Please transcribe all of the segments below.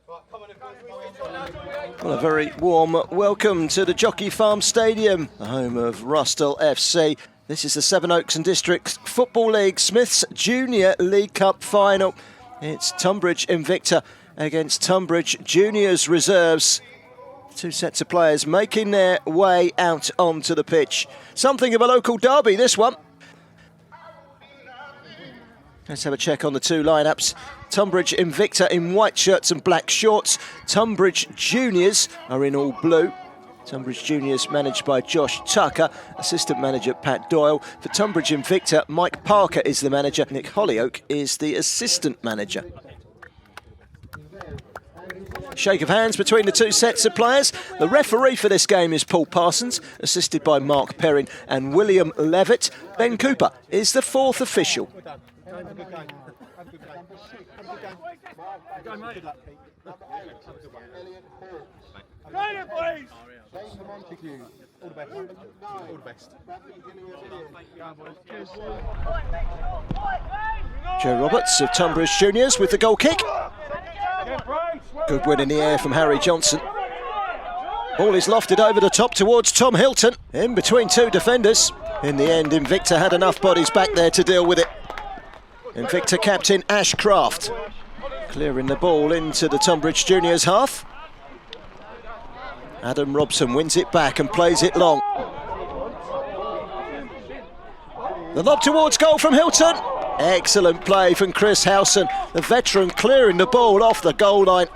Well, a very warm welcome to the Jockey Farm Stadium, the home of Rustle FC. This is the Sevenoaks and Districts Football League Smiths Junior League Cup final. It's Tonbridge Invicta against Tonbridge Juniors Reserves. Two sets of players making their way out onto the pitch. Something of a local derby, this one. Let's have a check on the two lineups. Tonbridge Invicta in white shirts and black shorts. Tonbridge Juniors are in all blue. Tonbridge Juniors managed by Josh Tucker, assistant manager Pat Doyle. For Tonbridge Invicta, Mike Parker is the manager. Nick Hollyoak is the assistant manager. Shake of hands between the two sets of players. The referee for this game is Paul Parsons, assisted by Mark Perrin and William Levitt. Ben Cooper is the fourth official. Joe Roberts of Tonbridge Juniors with the goal kick. Good win in the air from Harry Johnson. Ball is lofted over the top towards Tom Hilton, in between two defenders. In the end, Invicta had enough bodies back there to deal with it. Invicta captain Ash Craft clearing the ball into the Tonbridge Juniors half. Adam Robson wins it back and plays it long. The lob towards goal from Hilton. Excellent play from Chris Howson, the veteran, clearing the ball off the goal line.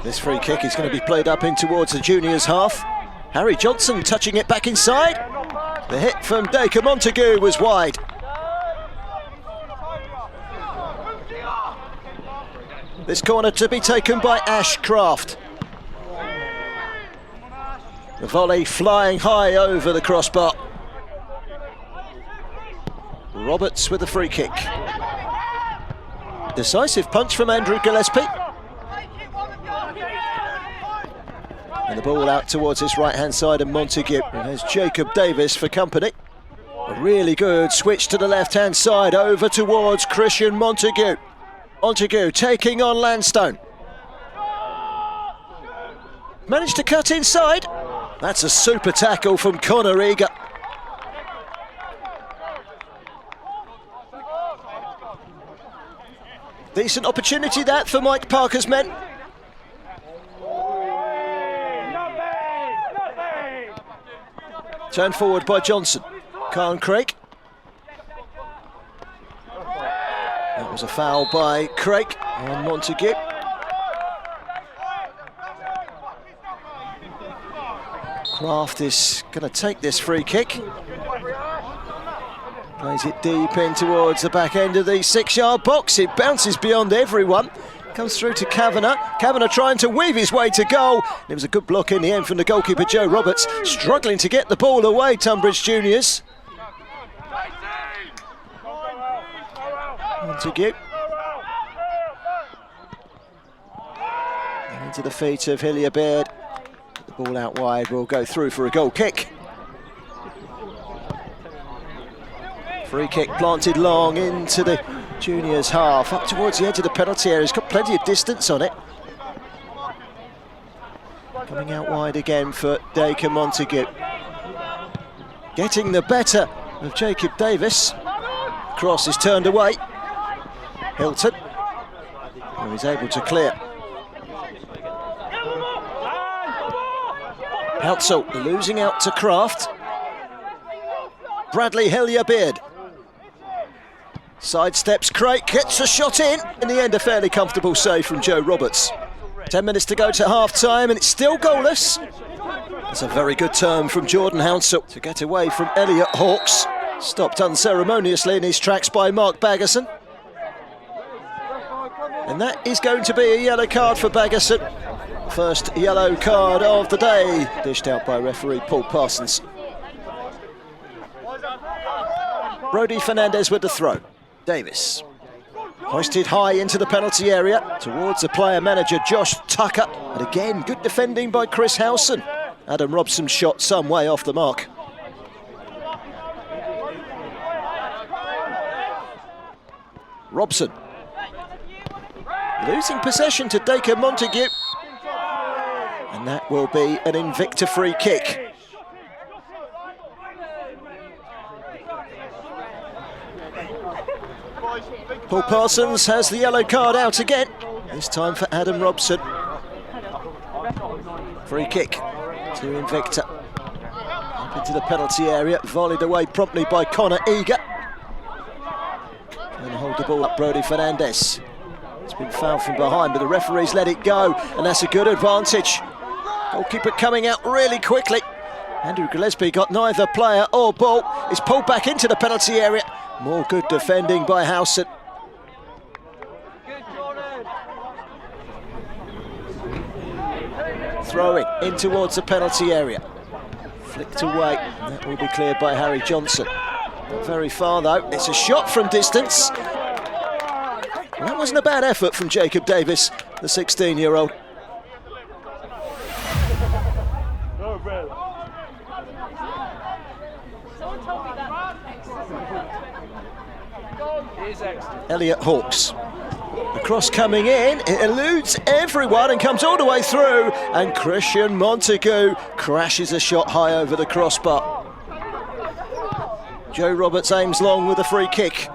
This free kick is going to be played up in towards the juniors half. Harry Johnson touching it back inside. The hit from Dacre Montague was wide. This corner to be taken by Ash Craft. The volley flying high over the crossbar. Roberts with the free kick. Decisive punch from Andrew Gillespie. And the ball out towards his right-hand side of Montague. And there's Jacob Davis for company. A really good switch to the left-hand side over towards Christian Montague. Montague taking on Landstone. Managed to cut inside. That's a super tackle from Connor Eager. Decent opportunity that for Mike Parker's men. Turned forward by Johnson. Khan Craig. That was a foul by Craig on Montague. Craft is going to take this free kick. Plays it deep in towards the back end of the 6-yard box. It bounces beyond everyone. Comes through to Kavanagh. Kavanagh trying to weave his way to goal. It was a good block in the end from the goalkeeper Joe Roberts. Struggling to get the ball away, Tonbridge Juniors. Montague. And into the feet of Hillier Baird. The ball out wide will go through for a goal kick. Free kick planted long into the juniors half, up towards the edge of the penalty area. He's got plenty of distance on it. Coming out wide again for Dacre Montague. Getting the better of Jacob Davis. Cross is turned away. Hilton, who is able to clear. Heltzel losing out to Craft. Bradley Hillier-Beard. Sidesteps Craig, gets a shot in the end a fairly comfortable save from Joe Roberts. 10 minutes to go to half-time and it's still goalless. That's a very good turn from Jordan Hounsell to get away from Elliot Hawkes. Stopped unceremoniously in his tracks by Mark Baggerson. And that is going to be a yellow card for Baggerson. First yellow card of the day, dished out by referee Paul Parsons. Brody Fernandez with the throw. Davis. Hoisted high into the penalty area towards the player manager Josh Tucker. And again, good defending by Chris Howson. Adam Robson shot some way off the mark. Robson. Losing possession to Dacre Montague. And that will be an Invicta free kick. Paul Parsons has the yellow card out again. This time for Adam Robson. Free kick to Invicta. Up into the penalty area, volleyed away promptly by Connor Eager. Trying to hold the ball up, Brodie Fernandez. It's been fouled from behind, but the referee's let it go, and that's a good advantage. Goalkeeper coming out really quickly. Andrew Gillespie got neither player or ball. Is pulled back into the penalty area. More good defending by Howson. Throwing in towards the penalty area. Flicked away, and that will be cleared by Harry Johnson. Not very far though, it's a shot from distance. Well, that wasn't a bad effort from Jacob Davis, the 16-year-old. Elliot Hawkes. The cross coming in, it eludes everyone and comes all the way through, and Christian Montague crashes a shot high over the crossbar. Joe Roberts aims long with a free kick.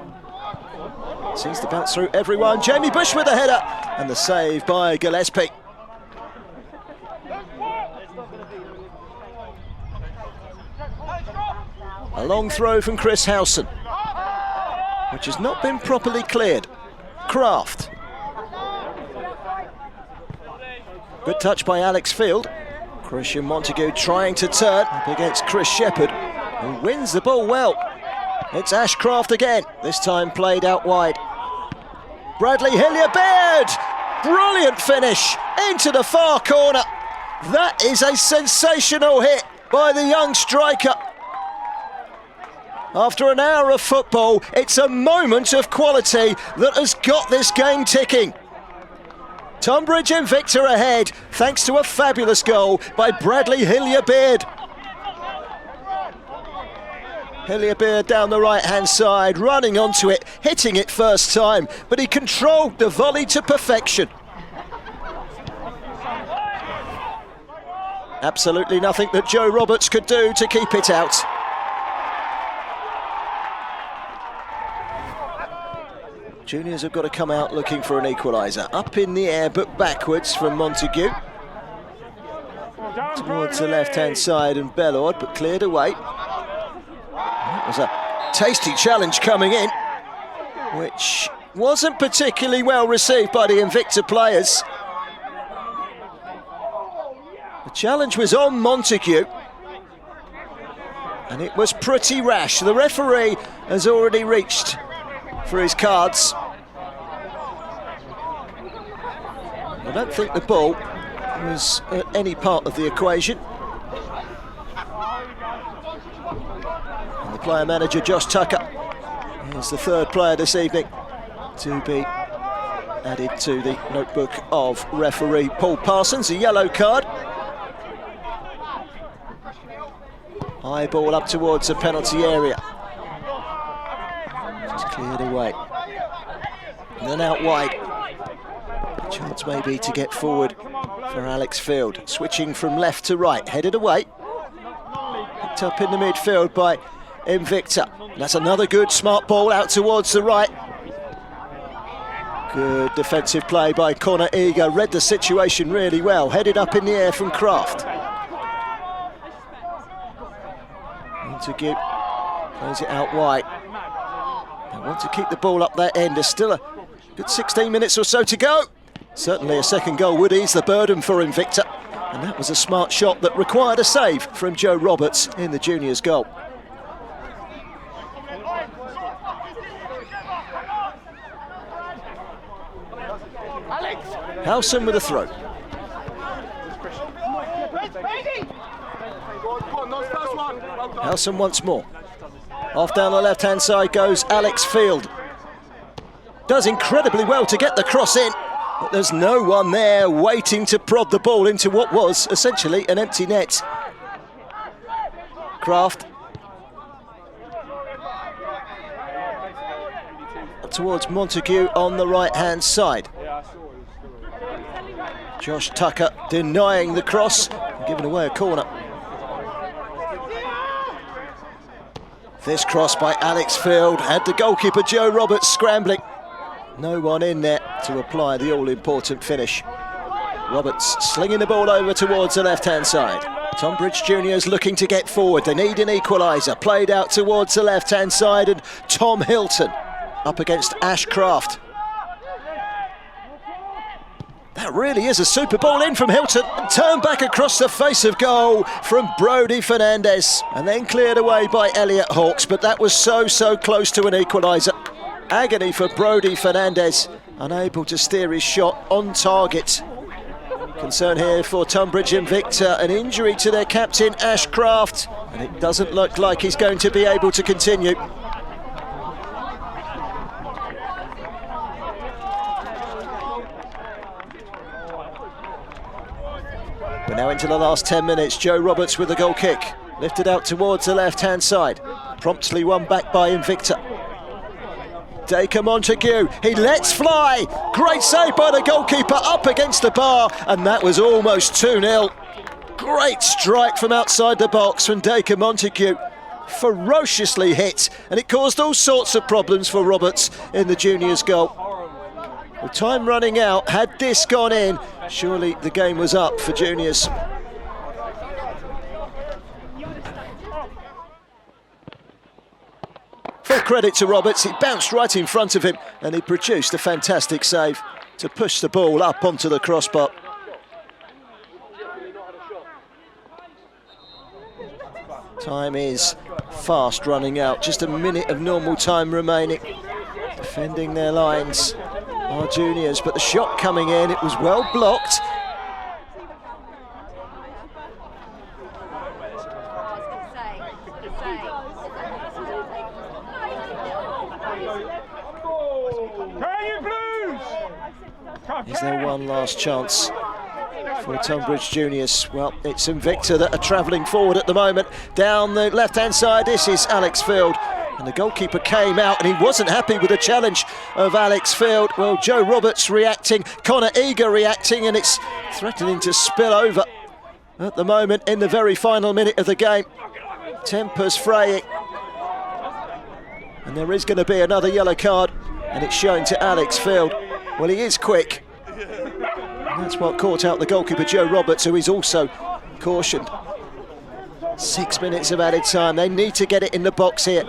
Seems to bounce through everyone. Jamie Bush with a header, and the save by Gillespie. A long throw from Chris Howson, which has not been properly cleared. Kraft. Good touch by Alex Field. Christian Montague trying to turn up against Chris Shepherd, who wins the ball well. It's Ashcraft again, this time played out wide. Bradley Hillier-Baird, brilliant finish into the far corner. That is a sensational hit by the young striker. After an hour of football, it's a moment of quality that has got this game ticking. Tonbridge Invicta ahead, thanks to a fabulous goal by Bradley Hillier-Baird. Hillier-Baird down the right-hand side, running onto it, hitting it first time, but he controlled the volley to perfection. Absolutely nothing that Joe Roberts could do to keep it out. Juniors have got to come out looking for an equaliser. Up in the air but backwards from Montague. Towards the left-hand side and Bellord, but cleared away. That was a tasty challenge coming in, which wasn't particularly well received by the Invicta players. The challenge was on Montague, and it was pretty rash. The referee has already reached for his cards. I don't think the ball was at any part of the equation. And the player manager Josh Tucker is the third player this evening to be added to the notebook of referee Paul Parsons. A yellow card. High ball up towards the penalty area. Just cleared away. And then out wide. A chance maybe to get forward for Alex Field. Switching from left to right, headed away. Picked up in the midfield by Invicta. That's another good smart ball out towards the right. Good defensive play by Connor Eager. Read the situation really well. Headed up in the air from Kraft. Montague plays it out wide. They want to keep the ball up that end. There's still a good 16 minutes or so to go. Certainly a second goal would ease the burden for Invicta. And that was a smart shot that required a save from Joe Roberts in the juniors' goal. Howson with a throw. Howson once more. Off down the left-hand side goes Alex Field. Does incredibly well to get the cross in, but there's no one there waiting to prod the ball into what was essentially an empty net. Kraft. towards Montague on the right-hand side. Josh Tucker denying the cross and giving away a corner. This cross by Alex Field had the goalkeeper Joe Roberts scrambling. No one in there to apply the all-important finish. Roberts slinging the ball over towards the left-hand side. Tonbridge juniors looking to get forward. They need an equaliser. Played out towards the left-hand side, and Tom Hilton up against Ashcraft. That really is a super ball in from Hilton. Turned back across the face of goal from Brody Fernandez, and then cleared away by Elliot Hawkes, but that was so close to an equaliser. Agony for Brody Fernandez, unable to steer his shot on target. Concern here for Tonbridge Invicta, an injury to their captain Ashcraft, and it doesn't look like he's going to be able to continue. We're now into the last 10 minutes. Joe Roberts with the goal kick, lifted out towards the left-hand side, promptly won back by Invicta. Dacre Montague, he lets fly. Great save by the goalkeeper up against the bar, and that was almost 2-0. Great strike from outside the box from Dacre Montague. Ferociously hit, and it caused all sorts of problems for Roberts in the juniors' goal. With time running out, had this gone in, surely the game was up for juniors. Full credit to Roberts, he bounced right in front of him and he produced a fantastic save to push the ball up onto the crossbar. Time is fast running out, just a minute of normal time remaining. Defending their lines are juniors, but the shot coming in, it was well blocked. Is there one last chance for Tonbridge juniors? Well, it's Invicta that are travelling forward at the moment. Down the left-hand side, this is Alex Field. And the goalkeeper came out and he wasn't happy with the challenge of Alex Field. Well, Joe Roberts reacting, Connor Eager reacting, and it's threatening to spill over at the moment in the very final minute of the game. Tempers fraying. And there is going to be another yellow card, and it's shown to Alex Field. Well, he is quick. And that's what caught out the goalkeeper, Joe Roberts, who is also cautioned. 6 minutes of added time. They need to get it in the box here.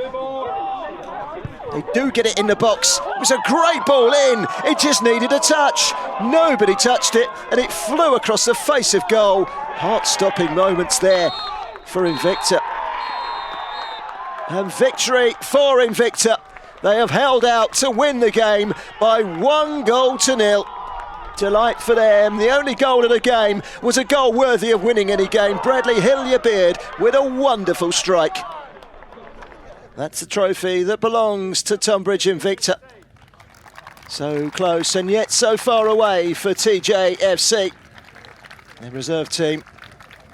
They do get it in the box. It was a great ball in. It just needed a touch. Nobody touched it, and it flew across the face of goal. Heart-stopping moments there for Invicta. And victory for Invicta. They have held out to win the game by 1-0. Delight for them. The only goal of the game was a goal worthy of winning any game. Bradley Hillier-Beard with a wonderful strike. That's the trophy that belongs to Tonbridge Invicta. So close and yet so far away for TJFC. The reserve team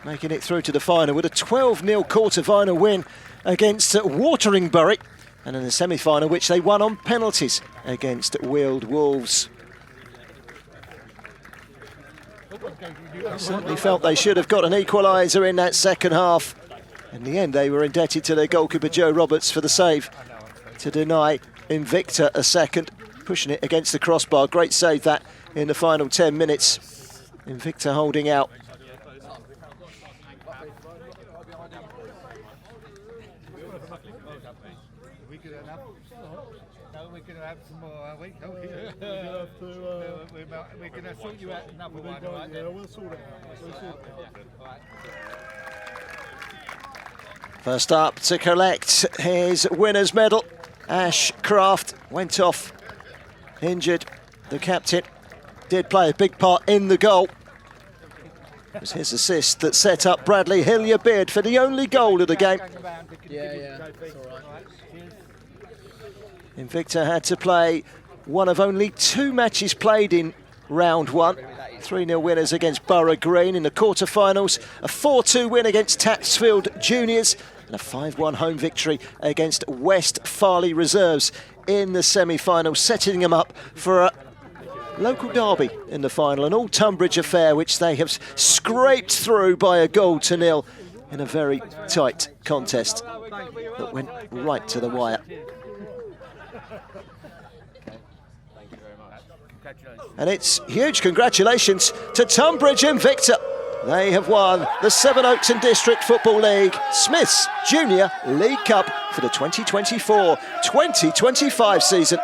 making it through to the final with a 12-0 quarter-final win against Wateringbury, and in the semi-final which they won on penalties against Weald Wolves. They certainly felt they should have got an equaliser in that second half. In the end, they were indebted to their goalkeeper Joe Roberts for the save to deny Invicta a second, pushing it against the crossbar. Great save that in the final 10 minutes. Invicta holding out. We're going to have some more, are we? We're going to sort you out another one, right? Yeah, we'll sort it out. First up to collect his winner's medal. Ashcraft went off injured. The captain did play a big part in the goal. It was his assist that set up Bradley Hillier-Beard for the only goal of the game. Yeah, it's all right. Invicta had to play one of only 2 matches played in round 1. 3-0 winners against Borough Green in the quarter-finals, a 4-2 win against Tatsfield Juniors, and a 5-1 home victory against West Farley Reserves in the semi-final, setting them up for a local derby in the final, an all-Tonbridge affair which they have scraped through by a 1-0 in a very tight contest that went right to the wire. And it's huge congratulations to Tonbridge Invicta. They have won the Sevenoaks and District Football League Smiths Junior League Cup for the 2024-2025 season.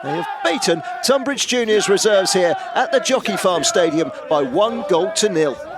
They have beaten Tonbridge Juniors reserves here at the Jockey Farm Stadium by 1-0.